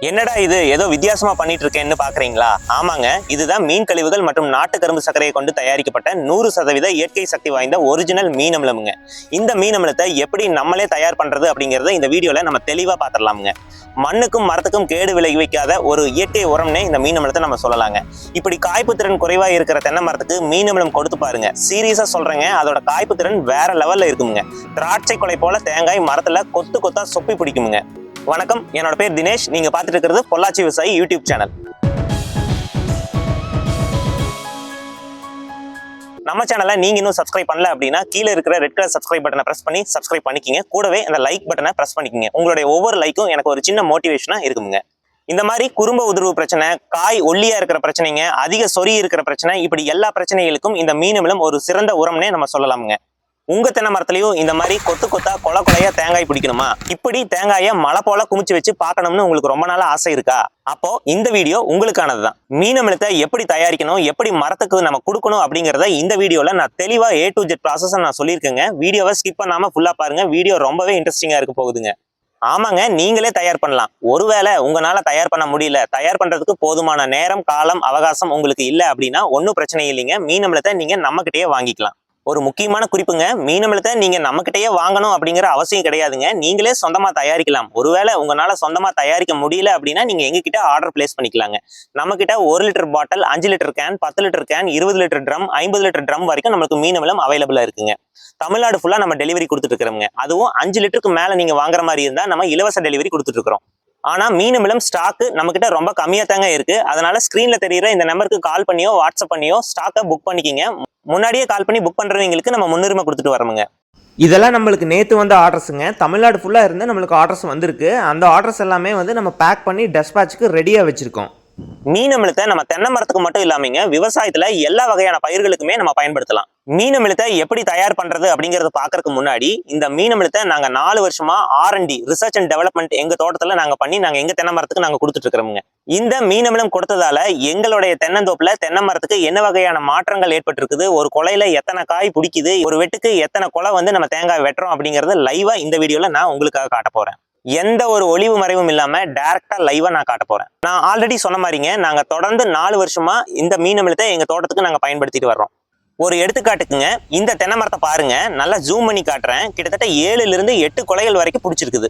என்னடா இது ஏதோ வித்தியாசமா பண்ணிட்டு இருக்கேன்னு பாக்குறீங்களா? ஆமாங்க, இதுதான் மீன் கழிவுகள் மற்றும் நாட்டு கரும்பு சர்க்கரையை கொண்டு தயாரிக்கப்பட்ட 100% இயற்கை சக்தி வாய்ந்த ஒரிஜினல் மீன் அமிலமுங்க. இந்த மீன் அமிலத்தை எப்படி நம்மளே தயார் பண்றது அப்படிங்கறத இந்த வீடியோல நம்ம தெளிவா பாத்திரலாமுங்க. மண்ணுக்கும் மரத்துக்கும் கேடு விளைவிக்காத ஒரு இயற்கை உரம்னே இந்த மீன் அமிலத்தை நம்ம சொல்லலாங்க. இப்படி காய்ப்பு திறன் குறைவா இருக்கிற தென்னை மரத்துக்கு மீன் அமிலம் கொடுத்து பாருங்க. சீரியஸா சொல்றேங்க, அதோட காய்ப்பு திறன் வேற லெவல்ல இருக்குங்க. திராட்சை கொலை போல தேங்காய் மரத்துல கொத்து கொத்தா சொப்பி பிடிக்குமுங்க. வணக்கம், என்னோட பேர் தினேஷ். நீங்க பார்த்துட்டு இருக்கிறது பொள்ளாச்சி விவசாயி யூடியூப் சேனல். நம்ம சேனலை நீங்க இன்னும் சப்ஸ்கிரைப் பண்ணல அப்படின்னா கீழே இருக்கிற ரெட் கலர் சப்ஸ்கிரைப் பட்டனை பிரஸ் பண்ணி சப்ஸ்கிரைப் பண்ணிக்கிங்க. கூடவே அந்த லைக் பட்டனை பிரஸ் பண்ணிக்கிங்க. உங்களுடைய ஒவ்வொரு லைக்கும் எனக்கு ஒரு சின்ன மோட்டிவேஷனா இருக்குங்க. இந்த மாதிரி குறும்ப உதிர்வு பிரச்சனை, காய் ஒல்லியா இருக்கிற பிரச்சனைங்க, அதிக சொறி இருக்கிற பிரச்சனை, இப்படி எல்லா பிரச்சனைகளுக்கும் இந்த மீன் அமிலம் ஒரு சிறந்த உரம்னே நம்ம சொல்லலாமுங்க. உங்க தென்னை மரத்துலயும் இந்த மாதிரி கொத்து கொத்தா கொலை கொலையா தேங்காய் பிடிக்கணுமா? இப்படி தேங்காயை மலை போல குமிச்சு வச்சு பார்க்கணும்னு உங்களுக்கு ரொம்ப நாளா ஆசை இருக்கா? அப்போ இந்த வீடியோ உங்களுக்கானதுதான். மீன் அமிலத்தை எப்படி தயாரிக்கணும், எப்படி மரத்துக்கு நம்ம கொடுக்கணும் அப்படிங்கறத இந்த வீடியோல நான் தெளிவா A to Z ப்ராசஸ் நான் சொல்லியிருக்கேங்க. வீடியோவை ஸ்கிப் பண்ணாம ஃபுல்லா பாருங்க. வீடியோ ரொம்பவே இன்ட்ரெஸ்டிங்கா இருக்க போகுதுங்க. ஆமாங்க, நீங்களே தயார் பண்ணலாம். ஒருவேளை உங்களால தயார் பண்ண முடியல, தயார் பண்றதுக்கு போதுமான நேரம், காலம், அவகாசம் உங்களுக்கு இல்ல அப்படின்னா ஒன்னும் பிரச்சனை இல்லைங்க. மீன் அமிலத்தை நீங்க நம்ம கிட்டயே வாங்கிக்கலாம். ஒரு முக்கியமான குறிப்புங்க, மீன் அமிலத்தை நீங்க நம்ம கிட்டயே வாங்கணும் அப்படிங்கிற அவசியம் கிடையாதுங்க. நீங்களே சொந்தமா தயாரிக்கலாம். ஒருவேளை உங்களால சொந்தமா தயாரிக்க முடியல அப்படின்னா நீங்க எங்க கிட்ட ஆர்டர் பிளேஸ் பண்ணிக்கலாங்க. நம்ம கிட்ட 1 litre bottle, 5 litre can, 10 litre can, 20 litre drum, 50 litre drum வரைக்கும் நமக்கு மீன் அமிலம் அவைலபிளா இருக்குங்க. தமிழ்நாடு ஃபுல்லா நம்ம டெலிவரி கொடுத்துட்டு இருக்கிறோங்க. அதுவும் 5 லிட்டருக்கு மேல நீங்க வாங்குற மாதிரி இருந்தா நம்ம இலவச டெலிவரி கொடுத்துட்டு இருக்கிறோம். ஆனா மீன் அமிலம் ஸ்டாக் நம்ம கிட்ட ரொம்ப கம்மியா தாங்க இருக்கு. அதனால ஸ்கிரீன்ல தெரியுற இந்த நம்பருக்கு கால் பண்ணியோ வாட்ஸ்அப் பண்ணியோ ஸ்டாக்கை புக் பண்ணிக்கிங்க. முன்னாடியே கால் பண்ணி புக் பண்றவங்களுக்கு நம்ம முன்னுரிமை கொடுத்துட்டு வரோமுங்க. இதெல்லாம் நம்மளுக்கு நேற்று வந்த ஆர்டர்ஸுங்க. தமிழ்நாடு ஃபுல்லாக இருந்து நம்மளுக்கு ஆர்டர்ஸ் வந்திருக்கு. அந்த ஆர்டர்ஸ் எல்லாமே நம்ம பேக் பண்ணி டெஸ்பாட்சுக்கு ரெடியாக வச்சுருக்கோம். மீன் அமிலத்தை நம்ம தென்னை மரத்துக்கு மட்டும் இல்லாமங்க, விவசாயத்துல எல்லா வகையான பயிர்களுக்குமே நம்ம பயன்படுத்தலாம். மீன் அமிலத்தை எப்படி தயார் பண்றது அப்படிங்கறத பாக்குறதுக்கு முன்னாடி, இந்த மீன் அமிலத்தை நாங்க 4 வருஷமா R&D ரிசர்ச் அண்ட் டெவலப்மெண்ட் எங்க தோட்டத்துல நாங்க பண்ணி நாங்க எங்க தென்னை மரத்துக்கு நாங்க கொடுத்துட்டு இருக்கிறோமுங்க. இந்த மீன் அமிலம் கொடுத்ததால எங்களுடைய தென்னந்தோப்புல தென்னை மரத்துக்கு என்ன வகையான மாற்றங்கள் ஏற்பட்டிருக்குது, ஒரு கொலையில எத்தனை காய் பிடிக்குது, ஒரு வெட்டுக்கு எத்தனை கொலை நம்ம தேங்காய் வெட்டுறோம் அப்படிங்கறது லைவா இந்த வீடியோல நான் உங்களுக்காக காட்ட போறேன். எந்த ஒரு ஒளிவு மறைவும் இல்லாம டைரக்டா லைவா நான் காட்ட போறேன். நான் ஆல்ரெடி சொன்ன மாதிரிங்க, நாங்க தொடர்ந்து 4 வருஷமா இந்த மீன் அமிலத்தை எங்க தோட்டத்துக்கு நாங்க பயன்படுத்திட்டு வர்றோம். ஒரு எடுத்துக்காட்டுக்குங்க, இந்த தென்னை மரத்தை பாருங்க, நல்லா ஜூம் பண்ணி காட்டுறேன். கிட்டத்தட்ட 7 இருந்து 8 கொலைகள் வரைக்கும் பிடிச்சிருக்குது.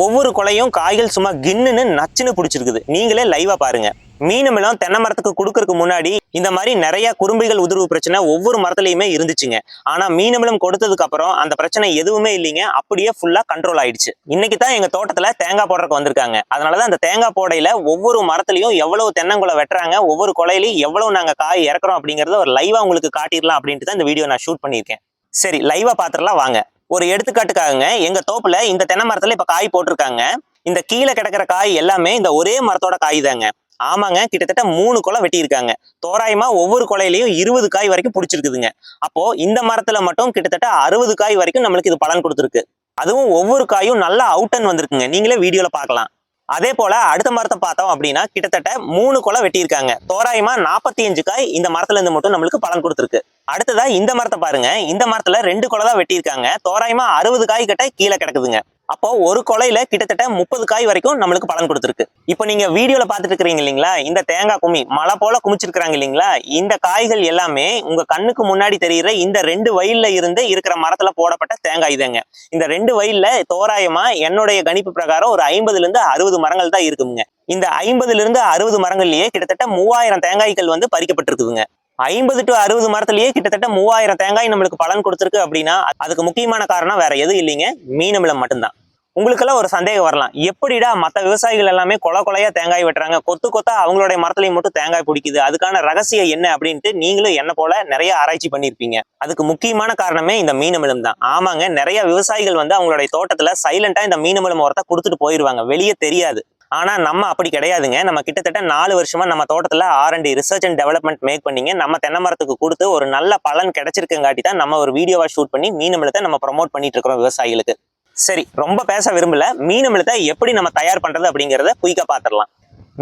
ஒவ்வொரு கொலையும் காய்கள் சும்மா கின்னுன்னு நச்சுன்னு பிடிச்சிருக்குது. நீங்களே லைவா பாருங்க. மீன் அமிலம் தென்னை மரத்துக்கு கொடுக்கறதுக்கு முன்னாடி இந்த மாதிரி நிறைய குறும்பைகள் உதிர்வு பிரச்சனை ஒவ்வொரு மரத்துலயுமே இருந்துச்சுங்க. ஆனா மீன் அமிலம் கொடுத்ததுக்கு அப்புறம் அந்த பிரச்சனை எதுவுமே இல்லைங்க. அப்படியே ஃபுல்லா கண்ட்ரோல் ஆயிடுச்சு. இன்னைக்கு தான் எங்க தோட்டத்துல தேங்காய் போடுறதுக்கு வந்திருக்காங்க. அதனாலதான் அந்த தேங்காய் போடையில ஒவ்வொரு மரத்துலயும் எவ்வளவு தென்னங்குலை வெட்டுறாங்க, ஒவ்வொரு கொலையிலையும் எவ்வளவு நாங்க காய் இறக்குறோம் அப்படிங்கறத ஒரு லைவா உங்களுக்கு காட்டிடலாம் அப்படின்ட்டு தான் இந்த வீடியோ நான் ஷூட் பண்ணியிருக்கேன். சரி, லைவா பாத்துடலாம் வாங்க. ஒரு எடுத்துக்காட்டுக்காகங்க, எங்க தோப்புல இந்த தென்னை மரத்துல இப்ப காய் போட்டிருக்காங்க. இந்த கீழே கிடக்கிற காய் எல்லாமே இந்த ஒரே மரத்தோட காய் தாங்க. ஆமாங்க, கிட்டத்தட்ட 3 கொலை வெட்டி இருக்காங்க. தோராயமா ஒவ்வொரு கொலையிலையும் 20 காய் வரைக்கும் பிடிச்சிருக்குதுங்க. அப்போ இந்த மரத்துல மட்டும் கிட்டத்தட்ட 60 காய் வரைக்கும் நம்மளுக்கு இது பலன் கொடுத்துருக்கு. அதுவும் ஒவ்வொரு காயும் நல்லா அவுட்டன் வந்திருக்குங்க. நீங்களே வீடியோல பார்க்கலாம். அதே போல அடுத்த மரத்தை பார்த்தோம் அப்படின்னா கிட்டத்தட்ட 3 கொலை வெட்டி இருக்காங்க. தோராயமா 45 காய் இந்த மரத்துல இருந்து மட்டும் நம்மளுக்கு பலன் கொடுத்துருக்கு. அடுத்ததா இந்த மரத்தை பாருங்க. இந்த மரத்துல 2 கொலை தான் வெட்டி இருக்காங்க. தோராயமா 60 காய் கிட்ட கீழே கிடக்குதுங்க. அப்போ ஒரு கொலையில கிட்டத்தட்ட 30 காய் வரைக்கும் நம்மளுக்கு பலன் கொடுத்துருக்கு. இப்போ நீங்க வீடியோல பாத்துட்டு இருக்கீங்க இல்லைங்களா, இந்த தேங்காய் கும்மி மலை போல குமிச்சிருக்காங்க இல்லைங்களா, இந்த காய்கள் எல்லாமே உங்க கண்ணுக்கு முன்னாடி தெரியுற இந்த 2 வயல்ல இருந்து இருக்கிற மரத்துல போடப்பட்ட தேங்காய் தாங்க. இந்த 2 வயல்ல தோராயமா என்னுடைய கணிப்பு பிரகாரம் ஒரு 50 இருந்து 60 மரங்கள் தான் இருக்குங்க. இந்த 50 இருந்து 60 மரங்கள்லயே கிட்டத்தட்ட 3000 தேங்காய்கள் பறிக்கப்பட்டிருக்குதுங்க. 50 to 60 மரத்திலேயே கிட்டத்தட்ட 3000 தேங்காய் நம்மளுக்கு பலன் கொடுத்துருக்கு அப்படின்னா அதுக்கு முக்கியமான காரணம் வேற எதுவும் இல்லைங்க, மீன் அமிலம் மட்டும்தான். உங்களுக்கெல்லாம் ஒரு சந்தேகம் வரலாம், எப்படிடா மற்ற விவசாயிகள் எல்லாமே கொலை கொலையா தேங்காய் வெட்டுறாங்க, கொத்து கொத்தா அவங்களுடைய மரத்துலயும் மட்டும் தேங்காய் பிடிக்குது, அதுக்கான ரகசியம் என்ன அப்படின்ட்டு நீங்களும் என்ன போல நிறைய ஆராய்ச்சி பண்ணியிருப்பீங்க. அதுக்கு முக்கியமான காரணமே இந்த மீன் அமிலம் தான். ஆமாங்க, நிறைய விவசாயிகள் அவங்களுடைய தோட்டத்துல சைலண்டா இந்த மீன் அமிலம் உரத்தை கொடுத்துட்டு போயிருவாங்க, வெளியே தெரியாது. ஆனா நம்ம அப்படி கிடையாதுங்க. நம்ம கிட்டத்தட்ட 4 வருஷமா நம்ம தோட்டத்துல R&D research and development make பண்ணிங்க நம்ம தென்னை மரத்துக்கு கொடுத்து ஒரு நல்ல பலன் கிடைச்சிருக்குங்காட்டி தான் நம்ம ஒரு வீடியோவா ஷூட் பண்ணி மீன் அமிலத்தை நம்ம ப்ரமோட் பண்ணிட்டு இருக்கிறோம் விவசாயிகளுக்கு. சரி, ரொம்ப பேச விரும்பல. மீன் அமிலத்தை எப்படி நம்ம தயார் பண்றது அப்படிங்கறத குயிக்கா பாத்திரலாம்.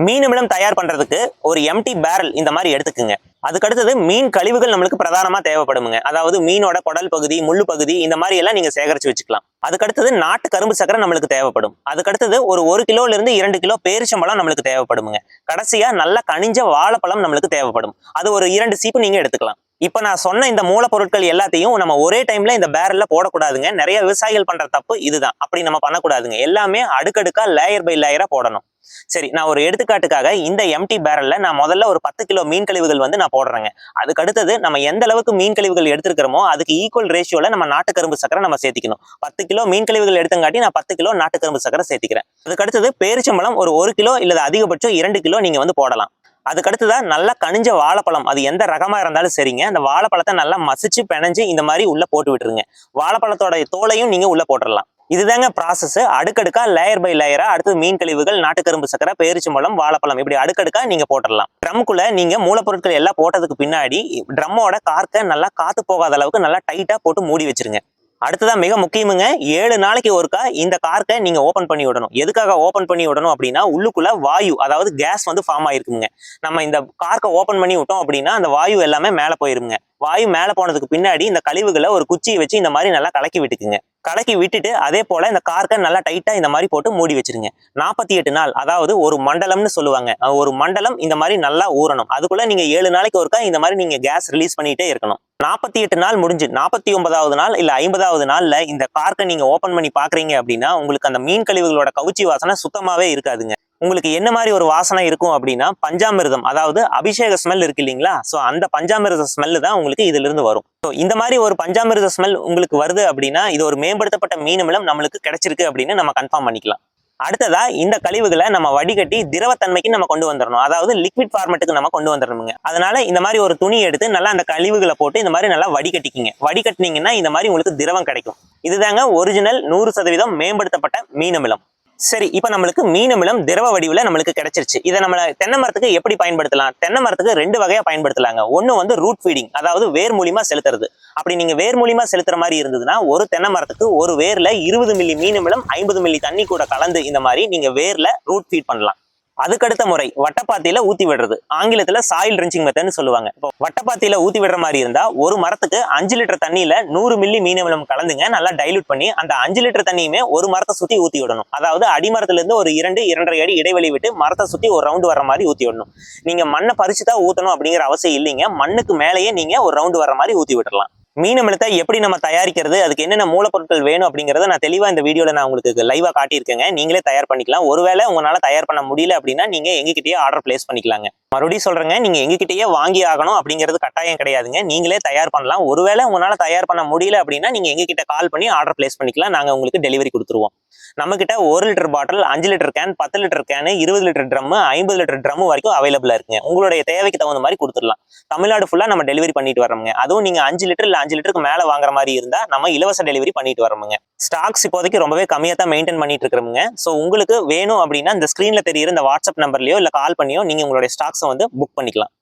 மீன் அமிலம் தயார் பண்றதுக்கு ஒரு எம்டி பேரல் இந்த மாதிரி எடுத்துக்குங்க. அதுக்கு அடுத்தது மீன் கழிவுகள் நம்மளுக்கு பிரதானமா தேவைப்படுங்க. அதாவது மீனோட குடல் பகுதி, முள்ளு பகுதி இந்த மாதிரி எல்லாம் நீங்க சேகரிச்சு வச்சுக்கலாம். அதுக்கு அடுத்தது நாட்டு கரும்பு சக்கரை நம்மளுக்கு தேவைப்படும். அதுக்கு அடுத்தது ஒரு 1 கிலோல இருந்து 2 கிலோ பேரிச்சம்பழம் நம்மளுக்கு தேவைப்படுங்க. கடைசியா நல்ல கனிஞ்ச வாழைப்பழம் நம்மளுக்கு தேவைப்படும். அது ஒரு 2 சீப்பு நீங்க எடுத்துக்கலாம். இப்ப நான் சொன்ன இந்த மூலப்பொருட்கள் எல்லாத்தையும் நம்ம ஒரே டைம்ல இந்த பேரல்ல போடக்கூடாதுங்க. நிறைய விவசாயிகள் பண்ற தப்பு இதுதான். அப்படி நம்ம பண்ணக்கூடாதுங்க. எல்லாமே அடுக்கடுக்கா லேயர் பை லேயரா போடணும். சரி, நான் ஒரு எடுத்துக்காட்டுக்காக இந்த எம்டி பேரல்ல நான் முதல்ல ஒரு 10 கிலோ மீன் கழிவுகள் வந்து நான் போடுறேங்க. அதுக்கு அடுத்தது நம்ம எந்த அளவுக்கு மீன் கழிவுகள் எடுத்துக்கிறோமோ அதுக்கு ஈக்குவல் ரேஷியோல நம்ம நாட்டு கரும்பு சக்கரை நம்ம சேர்த்திக்கணும். 10 கிலோ மீன் கழிவுகள் எடுத்தங்காட்டி நான் 10 கிலோ நாட்டு கரும்பு சக்கரை சேர்த்திக்கிறேன். அதுக்கு அடுத்தது பேரிச்சம்பழம் ஒரு 1 கிலோ இல்ல அதிகபட்சம் 2 கிலோ நீங்க வந்து போடலாம். அதுக்கு அடுத்ததான் நல்லா கனிஞ்ச வாழைப்பழம், அது எந்த ரகமா இருந்தாலும் சரிங்க, அந்த வாழைப்பழத்தை நல்லா மசிச்சு பிணைஞ்சு இந்த மாதிரி உள்ள போட்டு விட்டுருங்க. வாழைப்பழத்தோட தோலையும் நீங்க உள்ள போட்டுடலாம். இதுதாங்க ப்ராசஸ். அடுக்கடுக்கா லேயர் பை லேயரா அடுத்தது மீன் கழிவுகள், நாட்டுக்கரும்பு சக்கரை, பேரிச்சம்பழம், வாழைப்பழம் இப்படி அடுக்கடுக்கா நீங்க போட்டுடலாம். ட்ரம்குள்ள நீங்க மூலப்பொருட்கள் எல்லாம் போட்டதுக்கு பின்னாடி ட்ரம்மோட கார்க்க நல்லா காத்து போகாத அளவுக்கு நல்லா டைட்டா போட்டு மூடி வச்சிருங்க. அடுத்ததான் மிக முக்கியமுங்க, 7 நாளைக்கு ஒருக்கா இந்த கார்க்கை நீங்க ஓபன் பண்ணி விடணும். எதுக்காக ஓபன் பண்ணி விடணும் அப்படின்னா, உள்ளுக்குள்ள வாயு அதாவது கேஸ் வந்து ஃபார்ம் ஆயிருக்குங்க. நம்ம இந்த கார்க்கை ஓபன் பண்ணி விட்டோம் அப்படின்னா அந்த வாயு எல்லாமே மேல போயிருங்க. வாயு மேல போனதுக்கு பின்னாடி இந்த கழிவுகளை ஒரு குச்சியை வச்சு இந்த மாதிரி நல்லா கலக்கி விட்டுக்குங்க. கலக்கி விட்டுட்டு அதே போல இந்த கார்க்கை நல்லா டைட்டா இந்த மாதிரி போட்டு மூடி வச்சிருங்க. 48 நாள் அதாவது ஒரு மண்டலம்னு சொல்லுவாங்க. ஒரு மண்டலம் இந்த மாதிரி நல்லா ஊறணும். அதுக்குள்ள நீங்க 7 நாளைக்கு ஒருக்கா இந்த மாதிரி நீங்க கேஸ் ரிலீஸ் பண்ணிட்டே இருக்கணும். 48 நாள் முடிஞ்சு 49வது நாள் இல்ல 50வது நாள்ல இந்த கார்க்கை நீங்க ஓபன் பண்ணி பாக்குறீங்க அப்படின்னா உங்களுக்கு அந்த மீன் கழிவுகளோட கவுச்சி வாசனை சுத்தமாவே இருக்காதுங்க. உங்களுக்கு என்ன மாதிரி ஒரு வாசனை இருக்கும் அப்படின்னா பஞ்சாமிர்தம், அதாவது அபிஷேக ஸ்மெல் இருக்கு இல்லைங்களா? சோ அந்த பஞ்சாமிர்த ஸ்மெல் தான் உங்களுக்கு இதுல இருந்து வரும். ஸோ இந்த மாதிரி ஒரு பஞ்சாமிர்த ஸ்மெல் உங்களுக்கு வருது அப்படின்னா இது ஒரு மேம்படுத்தப்பட்ட மீன் அமிலம் நம்மளுக்கு கிடைச்சிருக்கு அப்படின்னு நம்ம கன்ஃபார்ம் பண்ணிக்கலாம். அடுத்ததா இந்த கழிவுகளை நம்ம வடிகட்டி திரவத்தன்மைக்கு நம்ம கொண்டு வந்துடணும். அதாவது லிக்விட் ஃபார்மேட்டுக்கு நம்ம கொண்டு வந்துடணுங்க. அதனால இந்த மாதிரி ஒரு துணி எடுத்து நல்லா அந்த கழிவுகளை போட்டு இந்த மாதிரி நல்லா வடிகட்டிக்கிங்க. வடிகட்டினீங்கன்னா இந்த மாதிரி உங்களுக்கு திரவம் கிடைக்கும். இதுதாங்க ஒரிஜினல் 100% மேம்படுத்தப்பட்ட மீன் அமிலம். சரி, இப்ப நம்மளுக்கு மீன் அமிலம் திரவ வடிவுல நம்மளுக்கு கிடைச்சிருச்சு. இதை நம்ம தென்னை மரத்துக்கு எப்படி பயன்படுத்தலாம்? தென்னை மரத்துக்கு 2 வகையா பயன்படுத்தலாங்க. ஒண்ணு வந்து ரூட் ஃபீடிங், அதாவது வேர் மூலியமா செலுத்துறது. அப்படி நீங்க வேர் மூலியமா செலுத்துற மாதிரி இருந்ததுன்னா ஒரு தென்னை மரத்துக்கு ஒரு வேர்ல 20 மில்லி மீன் அமிலம் 50 மில்லி தண்ணி கூட கலந்து இந்த மாதிரி நீங்க வேர்ல ரூட் ஃபீட் பண்ணலாம். அதுக்கடுத்த முறை வட்டப்பாத்தியில ஊத்தி விடுறது. ஆங்கிலத்துல சாயில் ட்ரென்ச்சிங் மெத்தட்னு சொல்லுவாங்க. இப்போ வட்டப்பாத்தியில ஊத்தி விடுற மாதிரி இருந்தா ஒரு மரத்துக்கு 5 லிட்டர் தண்ணியில 100 மில்லி மீன் அமிலம் கலந்துங்க நல்லா டைலூட் பண்ணி அந்த 5 லிட்டர் தண்ணியுமே ஒரு மரத்தை சுத்தி ஊத்தி விடணும். அதாவது அடிமரத்துல இருந்து ஒரு 2-2.5 அடி இடைவெளி விட்டு மரத்தை சுத்தி ஒரு ரவுண்டு வர மாதிரி ஊத்தி விடணும். நீங்க மண்ணை பறிச்சுதான் ஊத்தணும் அப்படிங்கிற அவசியம் இல்லைங்க. மண்ணுக்கு மேலேயே நீங்க ஒரு ரவுண்டு வர மாதிரி ஊத்தி விட்டுறலாம். மீன் அமிலத்தை எப்படி நம்ம தயாரிக்கிறது, அதுக்கு என்னென்ன மூலப்பொருட்கள் வேணும் அப்படிங்கறத நான் தெளிவா இந்த வீடியோல நான் உங்களுக்கு லைவா காட்டியிருக்கேங்க. நீங்களே தயார் பண்ணிக்கலாம். ஒருவேளை உங்களால தயார் பண்ண முடியல அப்படின்னா நீங்க எங்ககிட்டயே ஆர்டர் பிளேஸ் பண்ணிக்கலாங்க. மறுபடியும் சொல்றேங்க, நீங்க எங்ககிட்டயே வாங்கி ஆகணும் அப்படிங்கிறது கட்டாயம் கிடையாதுங்க. நீங்களே தயார் பண்ணலாம். ஒருவேளை உங்களால தயார் பண்ண முடியல அப்படின்னா நீங்க எங்ககிட்ட கால் பண்ணி ஆர்டர் பிளேஸ் பண்ணிக்கலாம். நாங்க உங்களுக்கு டெலிவரி கொடுத்துருவோம். நம்ம கிட்ட 1 litre bottle, 5 litre can, 10 litre can, 20 litre drum, 50 litre drum வரைக்கும் அவைலபிளா இருக்குங்க. உங்களுடைய தேவைக்கு தகுந்த மாதிரி கொடுத்துடலாம். தமிழ்நாடு ஃபுல்லா நம்ம டெலிவரி பண்ணிட்டு வரோங்க. அதுவும் நீங்க 5 லிட்டர் இல்ல 5 லிட்டருக்கு மேல வாங்குற மாதிரி இருந்தா நம்ம இலவச டெலிவரி பண்ணிட்டு வரோங்க. ஸ்டாக்ஸ் இப்போதைக்கு ரொம்பவே கம்மியா தான் மெயின்டைன் பண்ணிட்டு இருக்கிறோங்க. சோ உங்களுக்கு வேணும் அப்படின்னா இந்த ஸ்கிரீன்ல தெரியுற இந்த வாட்ஸ்அப் நம்பர்லயோ இல்ல கால் பண்ணியோ நீங்க உங்களுடைய ஸ்டாக்ஸை வந்து புக் பண்ணிக்கலாம்.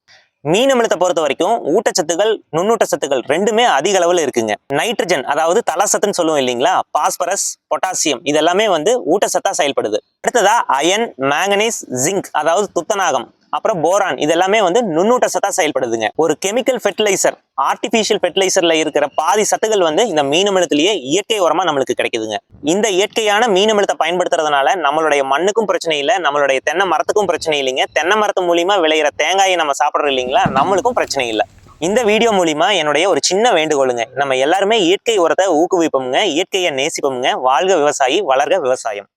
மீன் அமிலத்தை பொறுத்த வரைக்கும் ஊட்டச்சத்துக்கள், நுண்ணூட்டச்சத்துக்கள் ரெண்டுமே அதிக அளவுல இருக்குங்க. நைட்ரஜன் அதாவது தலசத்துன்னு சொல்லுவோம் இல்லைங்களா, பாஸ்பரஸ், பொட்டாசியம் இதெல்லாமே வந்து ஊட்டச்சத்தா செயல்படுது. அடுத்ததா அயன், மேங்கனீஸ், ஜிங்க் அதாவது துத்தநாகம், அப்புறம் போரான் இதெல்லாமே வந்து நுண்ணூட்ட சத்தா செயல்படுதுங்க. ஒரு கெமிக்கல் ஃபெர்டிலைசர், ஆர்டிபிஷியல் ஃபெர்டிலைசர்ல இருக்கிற பாதி சத்துக்கள் வந்து இந்த மீன் அமிலத்திலேயே இயற்கை உரமா நம்மளுக்கு கிடைக்குதுங்க. இந்த இயற்கையான மீன் அமிலத்தை பயன்படுத்துறதுனால நம்மளுடைய மண்ணுக்கும் பிரச்சனை இல்லை, நம்மளுடைய தென்னை மரத்துக்கும் பிரச்சனை இல்லைங்க. தென்னை மரத்து மூலியமா விளையிற தேங்காயை நம்ம சாப்பிடுறோம் இல்லைங்களா, நம்மளுக்கும் பிரச்சனை இல்லை. இந்த வீடியோ மூலியமா என்னுடைய ஒரு சின்ன வேண்டுகோளுங்க, நம்ம எல்லாருமே இயற்கை உரத்தை ஊக்குவிப்போமுங்க, இயற்கையை நேசிப்போமுங்க. வாழ்க விவசாயி, வளர்க விவசாயம்.